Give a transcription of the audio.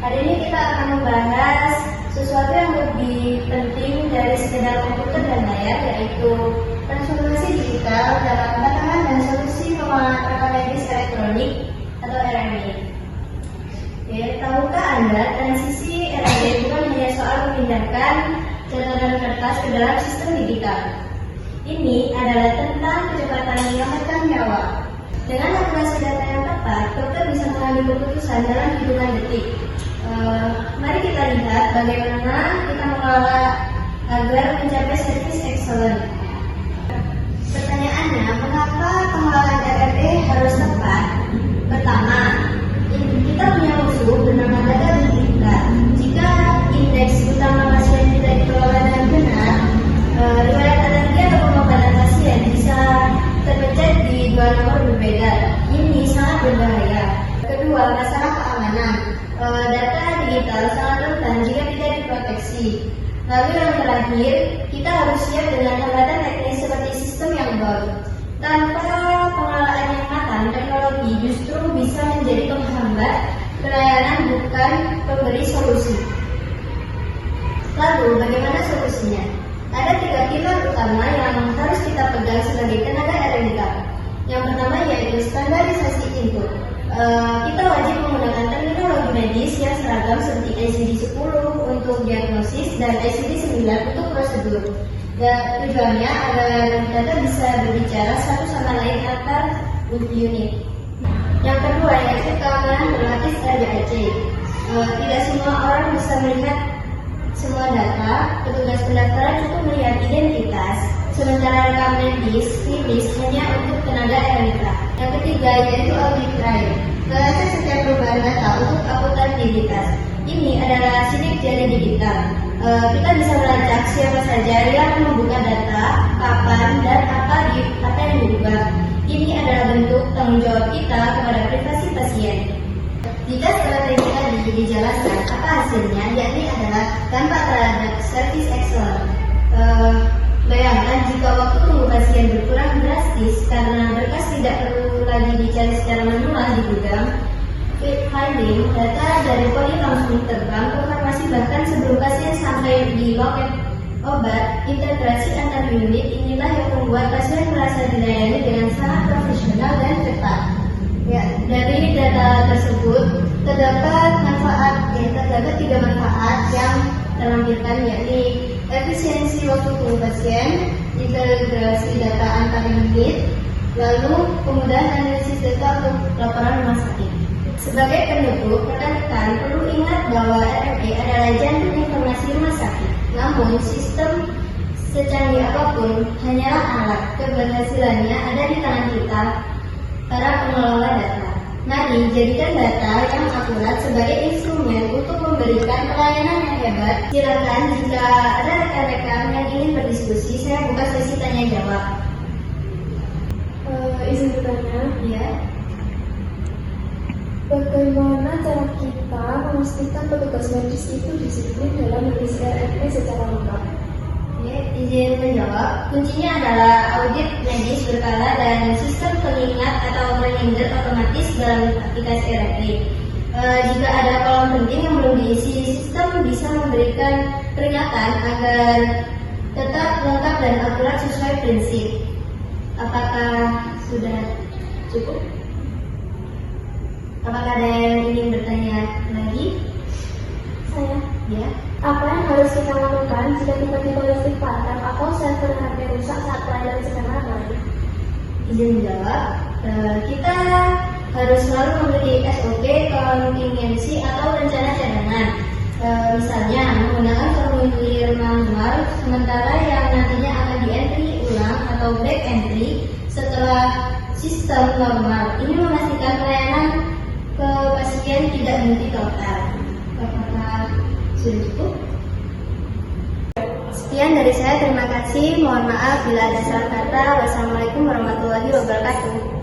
Hari ini kita akan membahas sesuatu yang lebih penting dari sekedar komputer dan layar, yaitu transformasi digital dalam tatanan dan solusi pengelolaan rekam medis elektronik atau RME. Oke, tahukah Anda transisi RME bukan hanya soal memindahkan catatan kertas ke dalam sistem digital? Ini adalah tentang kecepatan menyelamatkan nyawa. Dengan akurasi data yang tepat, dokter bisa mengambil keputusan dalam hitungan detik. Mari kita lihat bagaimana kita mengelola agar mencapai service excellent. Pertanyaannya, mengapa pengelolaan RME harus tepat? Pertama, kita punya musuh bernama data kita. Jika indeks utama pasien tidak dikelola dengan benar, riwayat alergi atau pengobatan pasien bisa terpecah di dua nomor berbeda. Ini sangat berbahaya. Kedua, masalah keamanan. Data digital sangat rentan jika tidak diproteksi. Lalu yang terakhir, kita harus siap dengan hambatan teknis seperti sistem yang baru. Tanpa pengelolaan yang matang, teknologi justru bisa menjadi penghambat pelayanan, bukan pemberi solusi. Lalu, bagaimana solusinya? Ada 3 pilar utama yang harus kita pegang sebagai tenaga RMK. Yang pertama yaitu standarisasi input. Kita wajib menggunakan terminologi medis yang seragam seperti ICD-10 untuk diagnosis dan ICD-9 untuk prosedur. Dan tujuannya agar data bisa berbicara satu sama lain antar unit. Yang kedua yaitu keamanan berlapis RBAC. Tidak semua orang bisa melihat semua data. Petugas pendaftaran cukup melihat identitas, sementara rekam medis klinis hanya untuk tenaga RMK. Yang ketiga yaitu audit trail. Melacak setiap perubahan data untuk akuntabilitas. Ini adalah sidik jari digital. Kita bisa melacak siapa saja yang membuka data, kapan, dan apa yang diubah. Ini adalah bentuk tanggung jawab kita kepada privasi pasien. Jika strategi tadi dijelaskan, apa hasilnya? Yakni adalah dampak terhadap service excellent. Bayangkan jika waktu tunggu pasien berkurang drastis karena berkas tidak perlu lagi dicari secara manual di gudang. Finding data dari poli langsung terbang ke farmasi bahkan sebelum pasien sampai di loket obat. Integrasi antar unit inilah yang membuat pasien merasa dilayani dengan sangat profesional dan cepat. Ya, dari data tersebut terdapat 3 manfaat yang terlampirkan, yakni efisiensi waktu tunggu pasien, integrasi data antar unit, lalu kemudahan analisis data untuk laporan rumah sakit. Sebagai penutup, rekan-rekan perlu ingat bahwa RME adalah jantung informasi rumah sakit. Namun, sistem secanggih apapun hanyalah alat. Keberhasilannya ada di tangan kita, para pengelola data. Mari jadikan data yang akurat sebagai instrumen untuk memberikan pelayanan yang hebat. Silakan jika ada rekan-rekan yang ingin berdiskusi, saya buka sesi tanya jawab. Izin bertanya. Ya. Bagaimana cara kita memastikan petugas medis itu disiplin dalam mengisi RME secara lengkap? Oke, izin menjawab. Kuncinya adalah audit medis berkala dan sistem pengingat atau reminder otomatis dalam aplikasi RME. Jika ada kolom penting yang belum diisi, sistem bisa memberikan peringatan agar tetap lengkap dan akurat sesuai prinsip. Apakah sudah cukup? Apakah ada yang ingin bertanya lagi? Saya. Ya. Apa yang harus kita lakukan jika tiba-tiba listrik padam atau server HP rusak saat pelayanan sedang ramai? Izin menjawab. Kita harus selalu memiliki SOP, contingency atau rencana cadangan. Misalnya menggunakan formulir manual sementara yang nantinya akan di-entry ulang atau back entry setelah sistem normal. Ini memastikan pelayanan ke pasien tidak berhenti total. Apakah sudah cukup? Sekian dari saya, terima kasih. Mohon maaf bila ada salah kata. Wassalamualaikum warahmatullahi wabarakatuh.